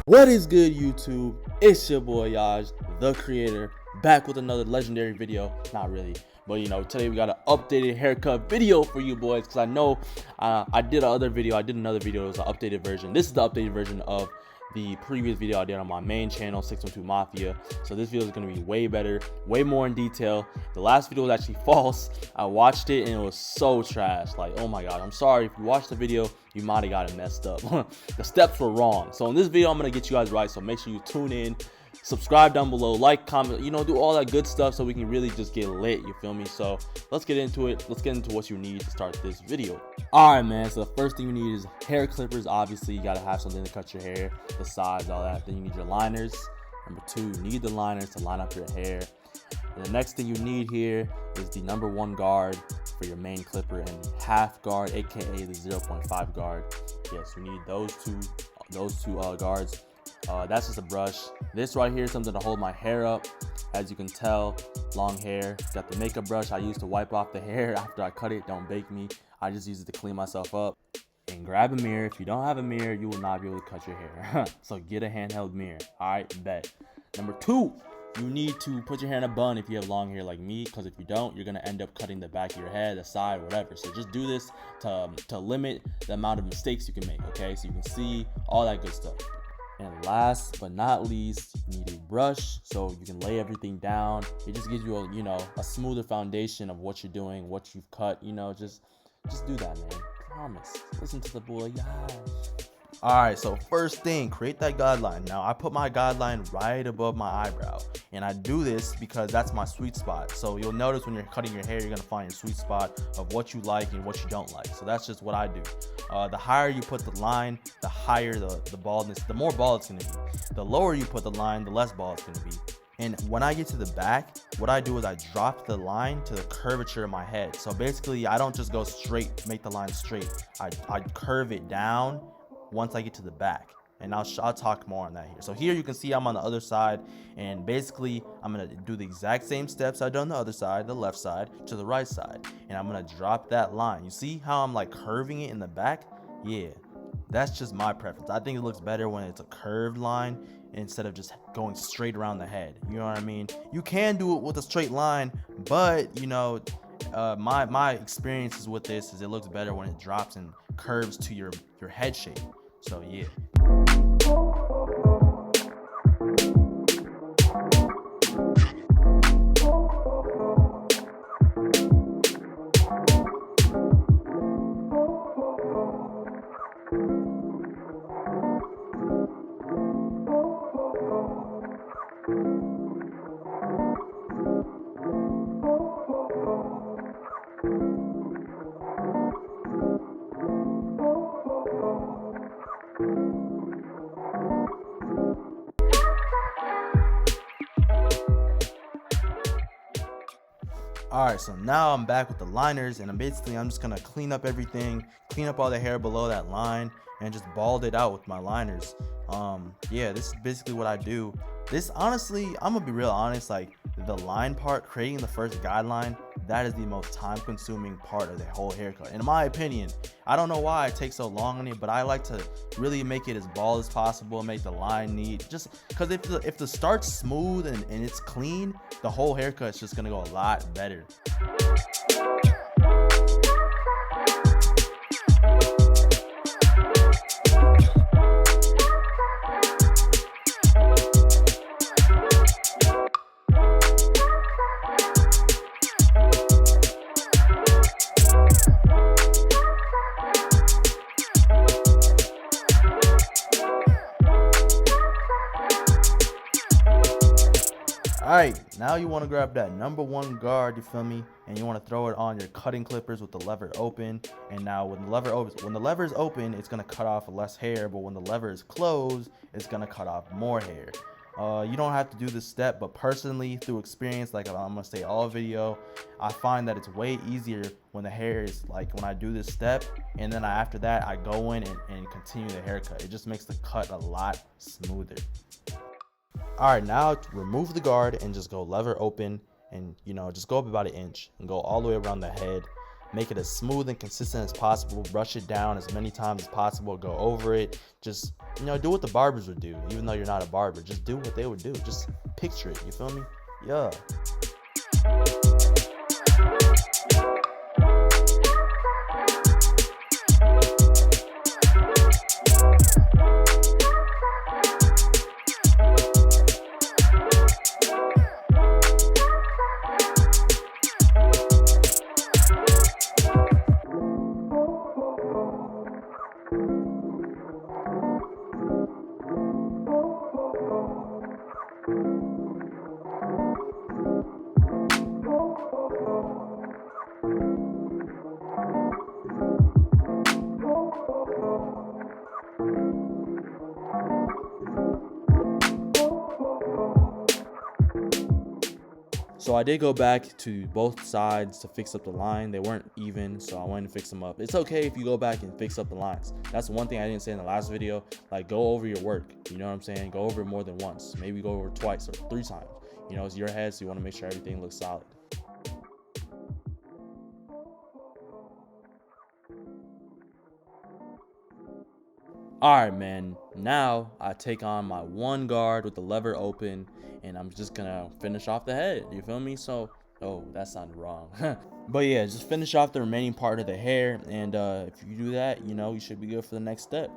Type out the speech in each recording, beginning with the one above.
What is good, YouTube? It's your boy Yaj, the creator, back with another legendary video. Not really, but today we got an updated haircut video for you boys, because I know I did another video. It was an updated version. This is the updated version of the previous video I did on my main channel, 612 Mafia. So this video is going to be way better, way more in detail. The last video was actually false. I watched it and it was so trash. Like, oh my god, I'm sorry if you watched the video, you might have got it messed up. The steps were wrong. So in this video, I'm going to get you guys right. So make sure you tune in, subscribe down below, like, comment, do all that good stuff so we can really just get lit, you feel me? So let's get into it. Let's get into what you need to start this video. All right, man, so the first thing you need is hair clippers. Obviously, you got to have something to cut your hair, the sides, all that. Then you need your liners. Number two, you need the liners to line up your hair. And the next thing you need here is the number 1 guard for your main clipper and the half guard, aka the 0.5 guard. Yes, you need those two guards. That's just a brush. This right here is something to hold my hair up. As you can tell, long hair. Got the makeup brush I use to wipe off the hair after I cut it. Don't bake me. I just use it to clean myself up. And grab a mirror. If you don't have a mirror, you will not be able to cut your hair. So get a handheld mirror. All right, bet. Number 2, you need to put your hair in a bun if you have long hair like me, because if you don't, you're gonna end up cutting the back of your head, the side, whatever. So just do this to limit the amount of mistakes you can make. Okay, so you can see all that good stuff. And last but not least, you need a brush so you can lay everything down. It just gives you a smoother foundation of what you're doing, what you've cut. Just do that, man. Promise. Listen to the boy. All right, so first thing, create that guideline. Now I put my guideline right above my eyebrow, and I do this because that's my sweet spot. So you'll notice when you're cutting your hair, you're gonna find your sweet spot of what you like and what you don't like. So that's just what I do. The higher you put the line, the higher the baldness, the more bald it's gonna be. The lower you put the line, the less bald it's gonna be. And when I get to the back, what I do is I drop the line to the curvature of my head. So basically, I don't just go straight, make the line straight. I curve it down once I get to the back, and I'll talk more on that here. So here you can see I'm on the other side, and basically I'm gonna do the exact same steps I've done on the other side, the left side to the right side, and I'm gonna drop that line. You see how I'm like curving it in the back? Yeah, that's just my preference. I think it looks better when it's a curved line instead of just going straight around the head. You know what I mean? You can do it with a straight line, but my experiences with this is it looks better when it drops and curves to your head shape. So yeah. All right, so now I'm back with the liners, and I'm just gonna clean up everything, clean up all the hair below that line, and just bald it out with my liners. Yeah, this is basically what I do. This, honestly, I'm gonna be real honest, like the line part, creating the first guideline, that is the most time consuming part of the whole haircut, in my opinion. I don't know why it takes so long on it, but I like to really make it as bald as possible, make the line neat, just because if the start's smooth and it's clean, the whole haircut's just gonna go a lot better. Alright, now you want to grab that number 1 guard, you feel me, and you want to throw it on your cutting clippers with the lever open. And now when the lever is open, it's going to cut off less hair, but when the lever is closed, it's going to cut off more hair. You don't have to do this step, but personally, through experience, like I'm going to say all video, I find that it's way easier when the hair is like, when I do this step, and then after that, I go in and continue the haircut. It just makes the cut a lot smoother. All right, now remove the guard and just go lever open, and just go up about 1 inch and go all the way around the head. make it as smooth and consistent as possible. Brush it down as many times as possible. Go over it. Just, you know, do what the barbers would do. Even though you're not a barber, just do what they would do. Just picture it. You feel me? Yeah. So I did go back to both sides to fix up the line. They weren't even, so I went to fix them up. It's okay if you go back and fix up the lines. That's one thing I didn't say in the last video. Like, go over your work. You know what I'm saying? Go over it more than once. Maybe go over it twice or 3 times. You know, it's your head, so you want to make sure everything looks solid. Alright, man, now I take on my one guard with the lever open, and I'm just gonna finish off the head. You feel me? So, oh, that sounded wrong. But yeah, just finish off the remaining part of the hair, and if you do that, you know, you should be good for the next step.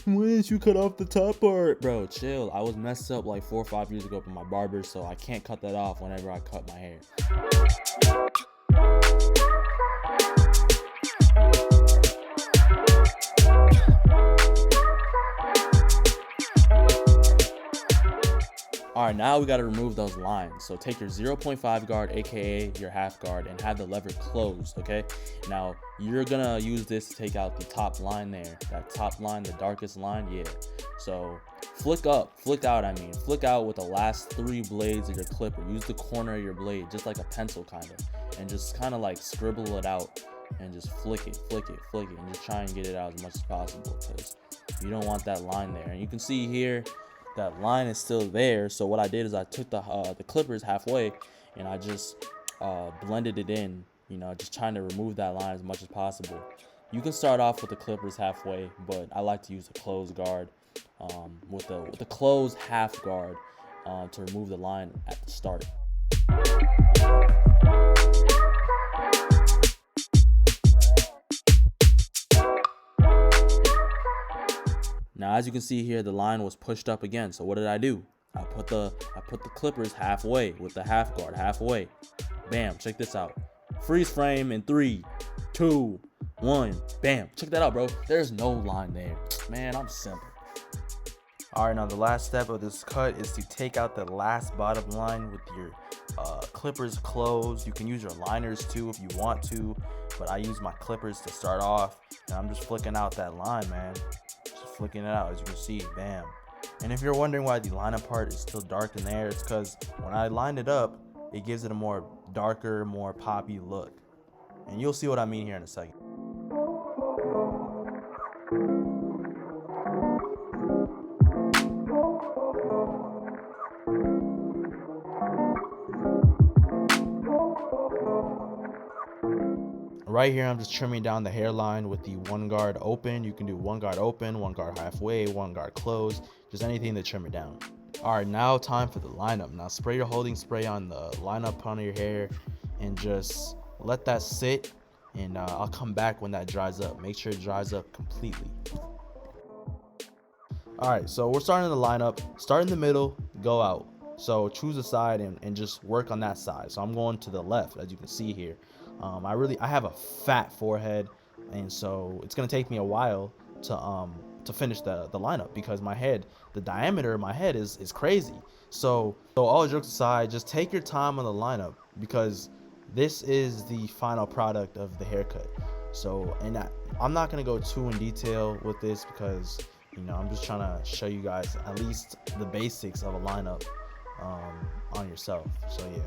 Why didn't you cut off the top part? Bro, chill. I was messed up like 4 or 5 years ago from my barber, so I can't cut that off whenever I cut my hair. All right, now we got to remove those lines. So take your 0.5 guard, aka your half guard, and have the lever closed, okay? Now, you're gonna use this to take out the top line there. That top line, the darkest line, yeah. So flick out with the last 3 blades of your clipper. Use the corner of your blade, just like a pencil kind of, and just kind of like scribble it out and just flick it, and just try and get it out as much as possible, because you don't want that line there. And you can see here, that line is still there. So what I did is I took the clippers halfway and I just blended it in, you know, just trying to remove that line as much as possible. You can start off with the clippers halfway, but I like to use the closed guard with the closed half guard to remove the line at the start. Now, as you can see here, the line was pushed up again. So what did I do? I put the clippers halfway with the half guard halfway. Bam, check this out. Freeze frame in 3, 2, 1. Bam, check that out, bro. There's no line there. Man, I'm simple. All right, now the last step of this cut is to take out the last bottom line with your clippers closed. You can use your liners too if you want to, but I use my clippers to start off, and I'm just flicking out that line, man. Flicking it out, as you can see, bam. And if you're wondering why the lineup part is still dark in there, it's because when I lined it up, it gives it a more darker, more poppy look. And you'll see what I mean here in a second. Right here, I'm just trimming down the hairline with the one guard open. You can do one guard open, one guard halfway, one guard closed, just anything to trim it down. All right, now time for the lineup. Now spray your holding spray on the lineup part of your hair and just let that sit, and I'll come back when that dries up. Make sure it dries up completely. All right, so we're starting the lineup. Start in the middle, go out. So choose a side and just work on that side. So I'm going to the left, as you can see here. I have a fat forehead, and so it's gonna take me a while to finish the lineup, because my head, the diameter of my head is crazy. So all jokes aside, just take your time on the lineup, because this is the final product of the haircut. So, and I'm not gonna go too in detail with this, because, you know, I'm just trying to show you guys at least the basics of a lineup. on yourself. So yeah.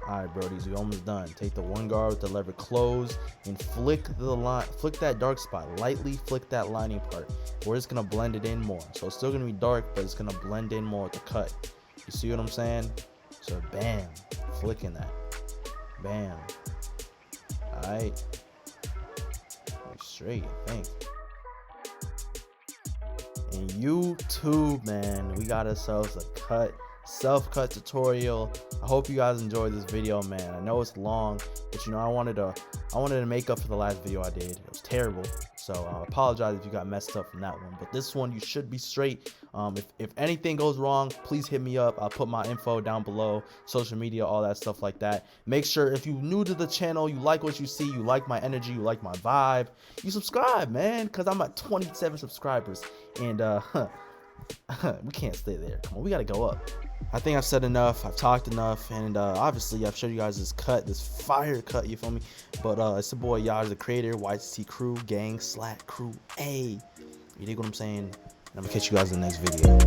Alright, brodies, we almost done. Take the one guard with the lever closed and flick the line, flick that dark spot, lightly flick that lining part. We're just gonna blend it in more. So it's still gonna be dark, but it's gonna blend in more with the cut. You see what I'm saying? So bam, flicking that. Bam. Alright. Straight, I think. And YouTube, man, we got ourselves a self-cut tutorial. I hope you guys enjoyed this video, man. I know it's long, but you know, I wanted to make up for the last video I did. It was terrible, so I apologize if you got messed up from that one, but this one you should be straight. If anything goes wrong, please hit me up. I'll put my info down below, social media, all that stuff like that. Make sure if you're new to the channel, you like what you see, you like my energy, you like my vibe, you subscribe, man, because I'm at 27 subscribers, and we can't stay there. Come on, we gotta go up. I think I've said enough, I've talked enough, and obviously I've showed you guys this cut, this fire cut, you feel me? But it's the boy Yaj, the creator, YT crew, gang / crew A. You dig what I'm saying? And I'm gonna catch you guys in the next video.